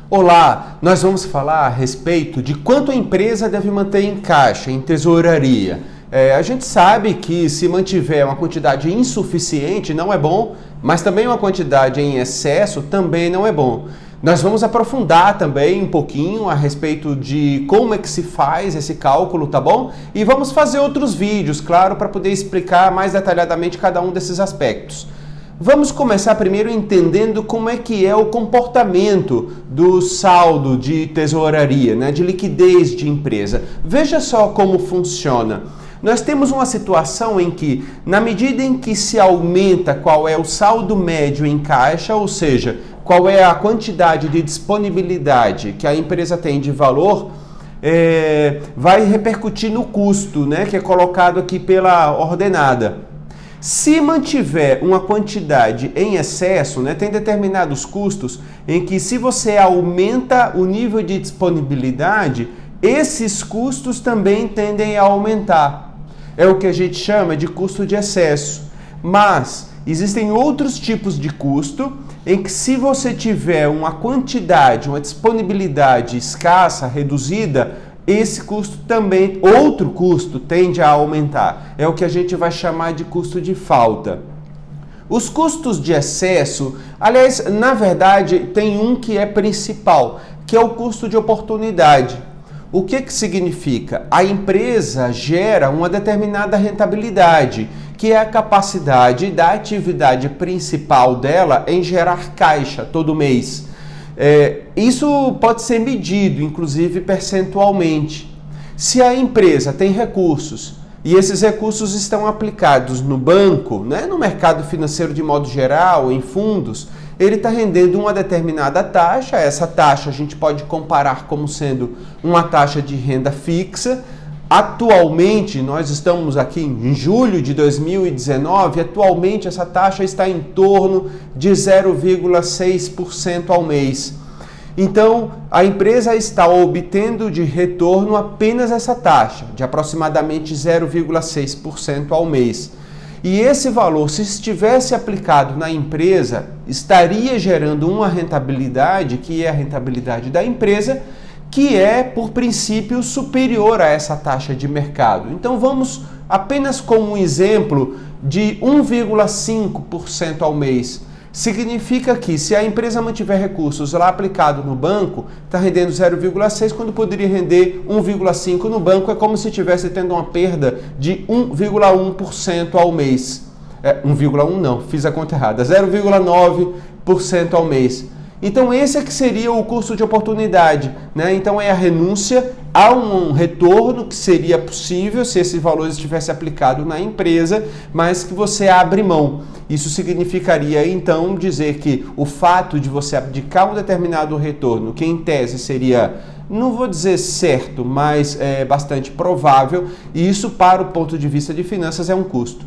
Olá, nós vamos falar a respeito de quanto a empresa deve manter em caixa, em tesouraria. A gente sabe que se mantiver uma quantidade insuficiente não é bom, mas também uma quantidade em excesso também não é bom. Nós vamos aprofundar também um pouquinho a respeito de como é que se faz esse cálculo, tá bom? E vamos fazer outros vídeos, claro, para poder explicar mais detalhadamente cada um desses aspectos. Vamos começar primeiro entendendo como é que é o comportamento do saldo de tesouraria, né, de liquidez de empresa. Veja só como funciona. Nós temos uma situação em que, na medida em que se aumenta qual é o saldo médio em caixa, ou seja, qual é a quantidade de disponibilidade que a empresa tem de valor, vai repercutir no custo, né, que é colocado aqui pela ordenada. Se mantiver uma quantidade em excesso, né, tem determinados custos em que, se você aumenta o nível de disponibilidade, esses custos também tendem a aumentar. É o que a gente chama de custo de excesso. Mas existem outros tipos de custo em que, se você tiver uma quantidade, uma disponibilidade escassa, reduzida, esse custo também, outro custo, tende a aumentar. É o que a gente vai chamar de custo de falta. Os custos de excesso, aliás, na verdade, tem um que é principal, que é o custo de oportunidade. O que significa? A empresa gera uma determinada rentabilidade, que é a capacidade da atividade principal dela em gerar caixa todo mês. Isso pode ser medido, inclusive percentualmente. Se a empresa tem recursos e esses recursos estão aplicados no banco, né, no mercado financeiro de modo geral, em fundos, ele está rendendo uma determinada taxa. Essa taxa a gente pode comparar como sendo uma taxa de renda fixa. Atualmente, nós estamos aqui em julho de 2019, atualmente essa taxa está em torno de 0,6% ao mês. Então, a empresa está obtendo de retorno apenas essa taxa, de aproximadamente 0,6% ao mês. E esse valor, se estivesse aplicado na empresa, estaria gerando uma rentabilidade, que é a rentabilidade da empresa, que é, por princípio, superior a essa taxa de mercado. Então vamos apenas com um exemplo de 1,5% ao mês. Significa que, se a empresa mantiver recursos lá aplicado no banco, está rendendo 0,6, quando poderia render 1,5 no banco, é como se estivesse tendo uma perda de 1,1% ao mês. 1,1 não, fiz a conta errada, 0,9% ao mês. Então esse é que seria o custo de oportunidade, né? Então é a renúncia a um retorno que seria possível se esse valor estivesse aplicado na empresa, mas que você abre mão. Isso significaria então dizer que o fato de você abdicar um determinado retorno, que em tese seria, não vou dizer certo, mas é bastante provável, e isso, para o ponto de vista de finanças, é um custo.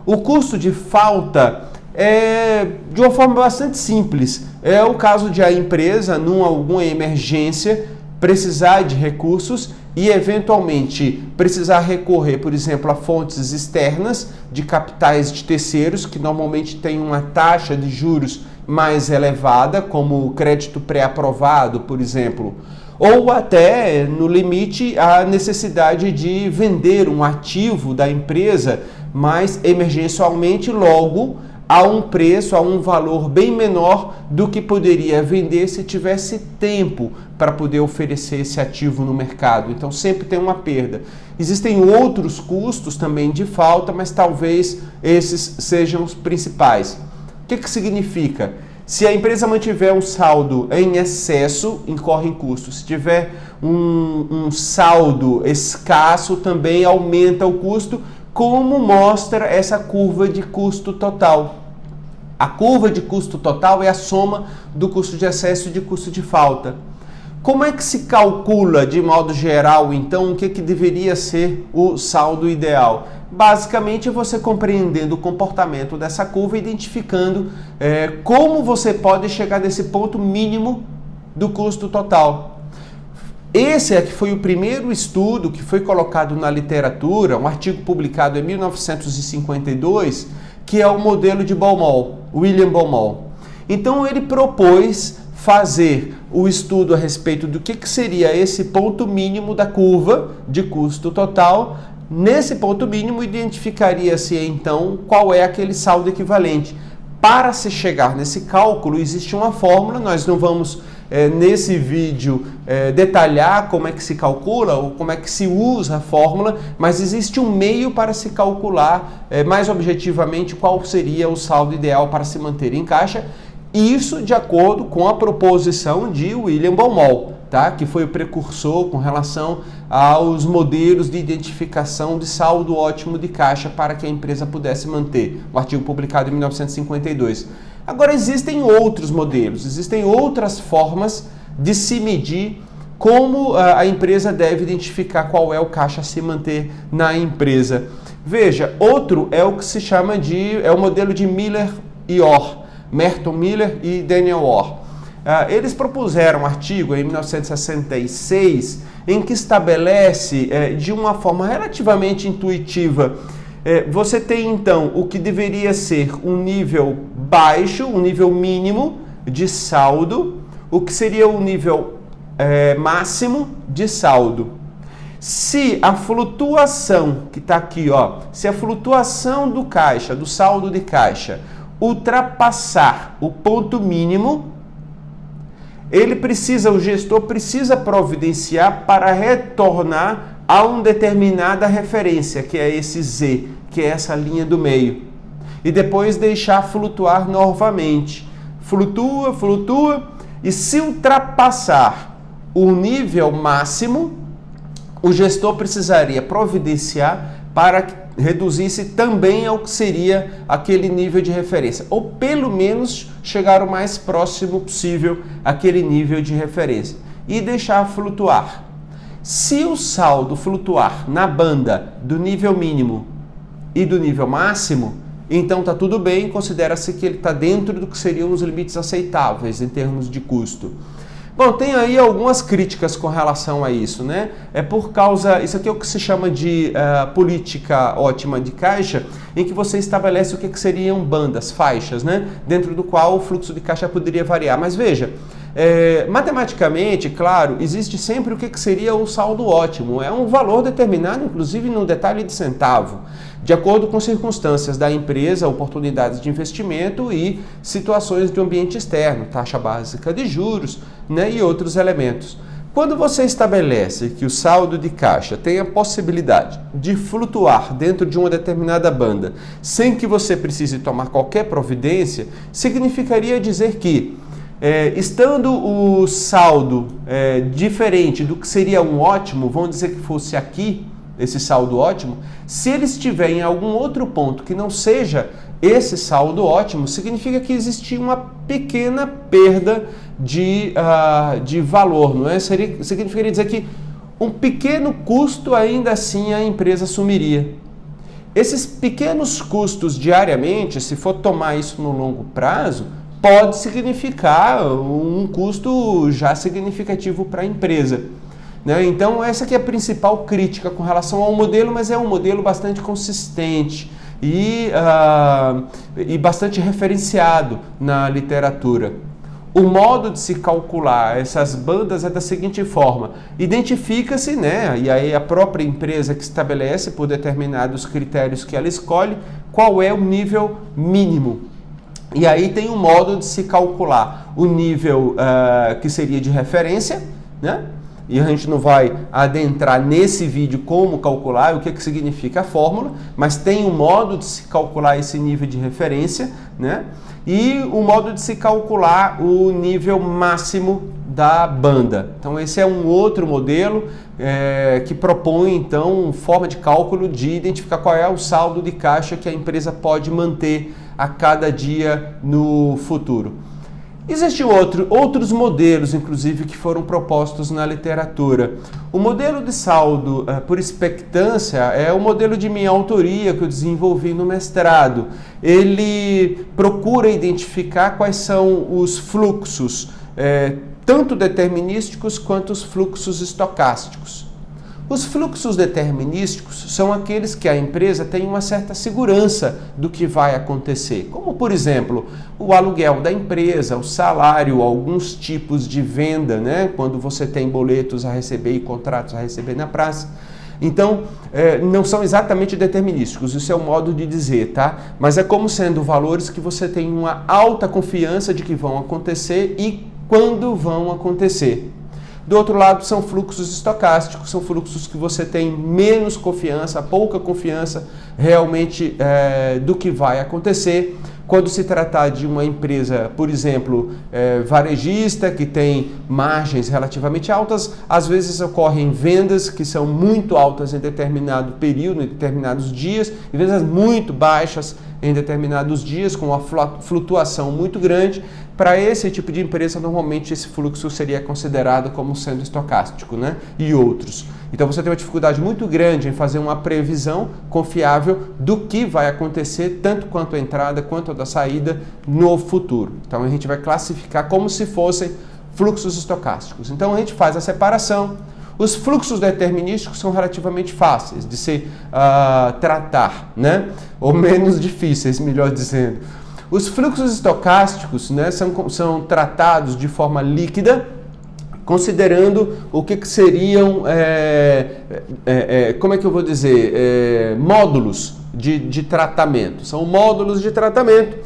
O custo de falta é de uma forma bastante simples. É o caso de a empresa, numa alguma emergência, precisar de recursos e eventualmente precisar recorrer, por exemplo, a fontes externas de capitais de terceiros, que normalmente têm uma taxa de juros mais elevada, como o crédito pré-aprovado, por exemplo, ou até, no limite, a necessidade de vender um ativo da empresa, mas emergencialmente, logo a um preço, a um valor bem menor do que poderia vender se tivesse tempo para poder oferecer esse ativo no mercado. Então sempre tem uma perda. Existem outros custos também de falta, mas talvez esses sejam os principais. O que significa? Se a empresa mantiver um saldo em excesso, incorre em custos. Se tiver um saldo escasso, também aumenta o custo, como mostra essa curva de custo total. A curva de custo total é a soma do custo de excesso e de custo de falta. Como é que se calcula, de modo geral, então, o que deveria ser o saldo ideal? Basicamente, você compreendendo o comportamento dessa curva, identificando como você pode chegar nesse ponto mínimo do custo total. Esse é que foi o primeiro estudo que foi colocado na literatura, um artigo publicado em 1952, que é o modelo de Baumol, William Baumol. Então ele propôs fazer o estudo a respeito do que seria esse ponto mínimo da curva de custo total. Nesse ponto mínimo identificaria-se então qual é aquele saldo equivalente. Para se chegar nesse cálculo existe uma fórmula, nós não vamos nesse vídeo detalhar como é que se calcula ou como é que se usa a fórmula, mas existe um meio para se calcular mais objetivamente qual seria o saldo ideal para se manter em caixa. Isso de acordo com a proposição de William Baumol, tá? Que foi o precursor com relação aos modelos de identificação de saldo ótimo de caixa para que a empresa pudesse manter. O artigo publicado em 1952. Agora existem outros modelos, existem outras formas de se medir como a empresa deve identificar qual é o caixa a se manter na empresa. Veja, outro é o que se chama é o modelo de Miller e Orr. Merton Miller e Daniel Orr. Eles propuseram um artigo em 1966 em que estabelece de uma forma relativamente intuitiva. Você tem então o que deveria ser um nível baixo, um nível mínimo de saldo, o que seria o nível máximo de saldo. Se a flutuação, que está aqui, se a flutuação do caixa, do saldo de caixa, ultrapassar o ponto mínimo, o gestor precisa providenciar para retornar a uma determinada referência, que é esse Z, que é essa linha do meio, e depois deixar flutuar novamente. Flutua, flutua, e se ultrapassar o nível máximo, o gestor precisaria providenciar para que reduzisse também ao que seria aquele nível de referência, ou pelo menos chegar o mais próximo possível àquele nível de referência e deixar flutuar. Se o saldo flutuar na banda do nível mínimo e do nível máximo, então está tudo bem, considera-se que ele está dentro do que seriam os limites aceitáveis em termos de custo. Bom, tem aí algumas críticas com relação a isso, né? Isso aqui é o que se chama de política ótima de caixa, em que você estabelece o que seriam bandas, faixas, né? Dentro do qual o fluxo de caixa poderia variar. Mas veja, matematicamente, claro, existe sempre o que seria o saldo ótimo. É um valor determinado, inclusive no detalhe de centavo, de acordo com circunstâncias da empresa, oportunidades de investimento e situações do ambiente externo, taxa básica de juros, né, e outros elementos. Quando você estabelece que o saldo de caixa tem a possibilidade de flutuar dentro de uma determinada banda sem que você precise tomar qualquer providência, significaria dizer que, estando o saldo diferente do que seria um ótimo, vamos dizer que fosse aqui, esse saldo ótimo, se ele estiver em algum outro ponto que não seja esse saldo ótimo, significa que existia uma pequena perda de valor, não é? Significaria dizer que um pequeno custo ainda assim a empresa assumiria. Esses pequenos custos diariamente, se for tomar isso no longo prazo, pode significar um custo já significativo para a empresa. Né? Então essa aqui é a principal crítica com relação ao modelo, mas é um modelo bastante consistente e bastante referenciado na literatura. O modo de se calcular essas bandas é da seguinte forma: identifica-se, né, e aí a própria empresa que estabelece por determinados critérios que ela escolhe, qual é o nível mínimo. E aí tem um modo de se calcular o nível que seria de referência, né? E a gente não vai adentrar nesse vídeo como calcular, o que significa a fórmula, mas tem um modo de se calcular esse nível de referência, né? E o modo de se calcular o nível máximo da banda. Então esse é um outro modelo que propõe então forma de cálculo de identificar qual é o saldo de caixa que a empresa pode manter a cada dia no futuro. Existem outros modelos, inclusive, que foram propostos na literatura. O modelo de saldo por expectância é o modelo de minha autoria que eu desenvolvi no mestrado. Ele procura identificar quais são os fluxos, tanto determinísticos quanto os fluxos estocásticos. Os fluxos determinísticos são aqueles que a empresa tem uma certa segurança do que vai acontecer, como, por exemplo, o aluguel da empresa, o salário, alguns tipos de venda, né? Quando você tem boletos a receber e contratos a receber na praça. Então, não são exatamente determinísticos, isso é o modo de dizer, tá? Mas é como sendo valores que você tem uma alta confiança de que vão acontecer e quando vão acontecer. Do outro lado, são fluxos estocásticos, são fluxos que você tem menos confiança, pouca confiança realmente do que vai acontecer. Quando se tratar de uma empresa, por exemplo, varejista, que tem margens relativamente altas, às vezes ocorrem vendas que são muito altas em determinado período, em determinados dias, e vendas muito baixas em determinados dias, com uma flutuação muito grande. Para esse tipo de empresa, normalmente esse fluxo seria considerado como sendo estocástico, né? E outros. Então você tem uma dificuldade muito grande em fazer uma previsão confiável do que vai acontecer, tanto quanto a entrada quanto a da saída no futuro. Então a gente vai classificar como se fossem fluxos estocásticos. Então a gente faz a separação. Os fluxos determinísticos são relativamente fáceis de se tratar, né? Ou menos difíceis, melhor dizendo. Os fluxos estocásticos, né, são tratados de forma líquida, considerando o que seriam, como é que eu vou dizer, módulos de tratamento. São módulos de tratamento.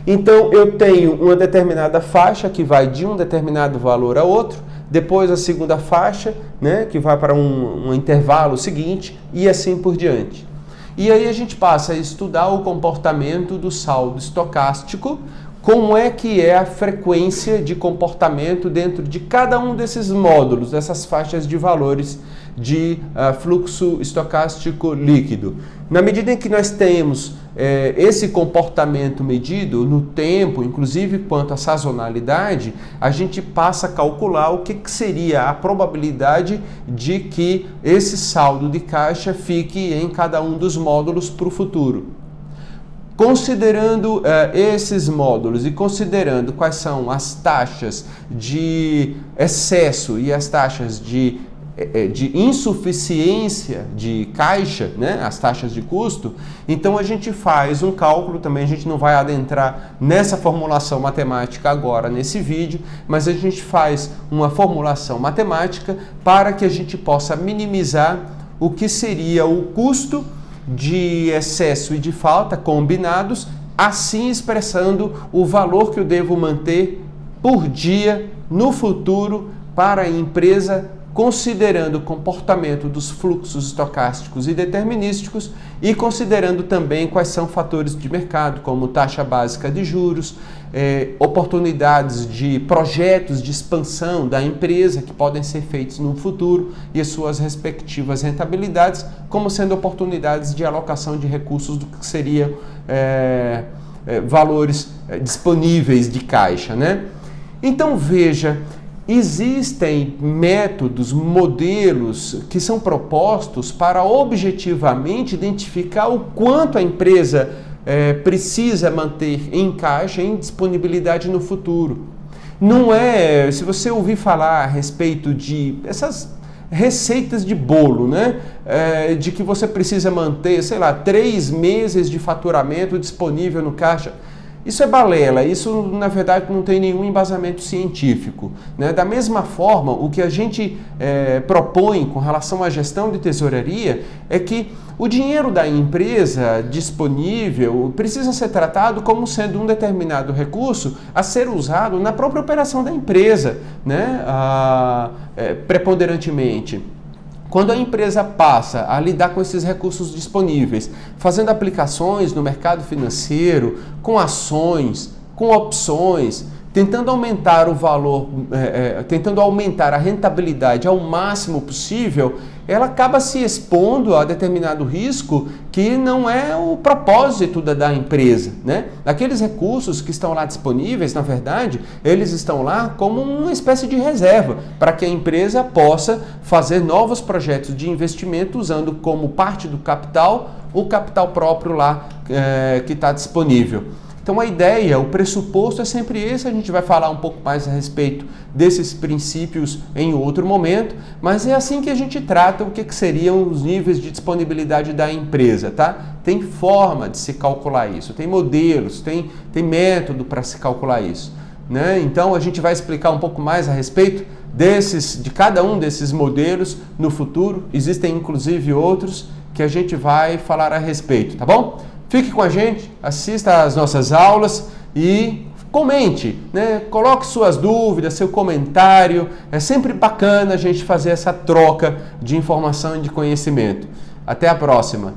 Então, eu tenho uma determinada faixa que vai de um determinado valor a outro, depois a segunda faixa, né, que vai para um intervalo seguinte e assim por diante. E aí a gente passa a estudar o comportamento do saldo estocástico, como é que é a frequência de comportamento dentro de cada um desses módulos, dessas faixas de valores de fluxo estocástico líquido. Na medida em que nós temos esse comportamento medido no tempo, inclusive quanto à sazonalidade, a gente passa a calcular o que seria a probabilidade de que esse saldo de caixa fique em cada um dos módulos para o futuro. Considerando esses módulos e considerando quais são as taxas de excesso e as taxas de insuficiência de caixa, né, as taxas de custo, então a gente faz um cálculo também, a gente não vai adentrar nessa formulação matemática agora nesse vídeo, mas a gente faz uma formulação matemática para que a gente possa minimizar o que seria o custo de excesso e de falta combinados, assim expressando o valor que eu devo manter por dia no futuro para a empresa, considerando o comportamento dos fluxos estocásticos e determinísticos e considerando também quais são fatores de mercado, como taxa básica de juros, oportunidades de projetos de expansão da empresa que podem ser feitos no futuro e as suas respectivas rentabilidades, como sendo oportunidades de alocação de recursos do que seriam valores disponíveis de caixa, né? Então veja, existem métodos, modelos que são propostos para objetivamente identificar o quanto a empresa precisa manter em caixa, em disponibilidade no futuro. Não é, se você ouvir falar a respeito de essas receitas de bolo, né? De que você precisa manter, sei lá, 3 meses de faturamento disponível no caixa. Isso é balela, isso na verdade não tem nenhum embasamento científico, né? Da mesma forma, o que a gente propõe com relação à gestão de tesouraria é que o dinheiro da empresa disponível precisa ser tratado como sendo um determinado recurso a ser usado na própria operação da empresa, né? Preponderantemente. Quando a empresa passa a lidar com esses recursos disponíveis, fazendo aplicações no mercado financeiro, com ações, com opções, tentando aumentar o valor, tentando aumentar a rentabilidade ao máximo possível, ela acaba se expondo a determinado risco que não é o propósito da empresa, né? Aqueles recursos que estão lá disponíveis, na verdade, eles estão lá como uma espécie de reserva para que a empresa possa fazer novos projetos de investimento usando como parte do capital o capital próprio lá que está disponível. Então a ideia, o pressuposto é sempre esse, a gente vai falar um pouco mais a respeito desses princípios em outro momento, mas é assim que a gente trata o que seriam os níveis de disponibilidade da empresa, tá? Tem forma de se calcular isso, tem modelos, tem método para se calcular isso, né? Então a gente vai explicar um pouco mais a respeito de cada um desses modelos no futuro, existem inclusive outros que a gente vai falar a respeito, tá bom? Fique com a gente, assista às nossas aulas e comente, né? Coloque suas dúvidas, seu comentário. É sempre bacana a gente fazer essa troca de informação e de conhecimento. Até a próxima!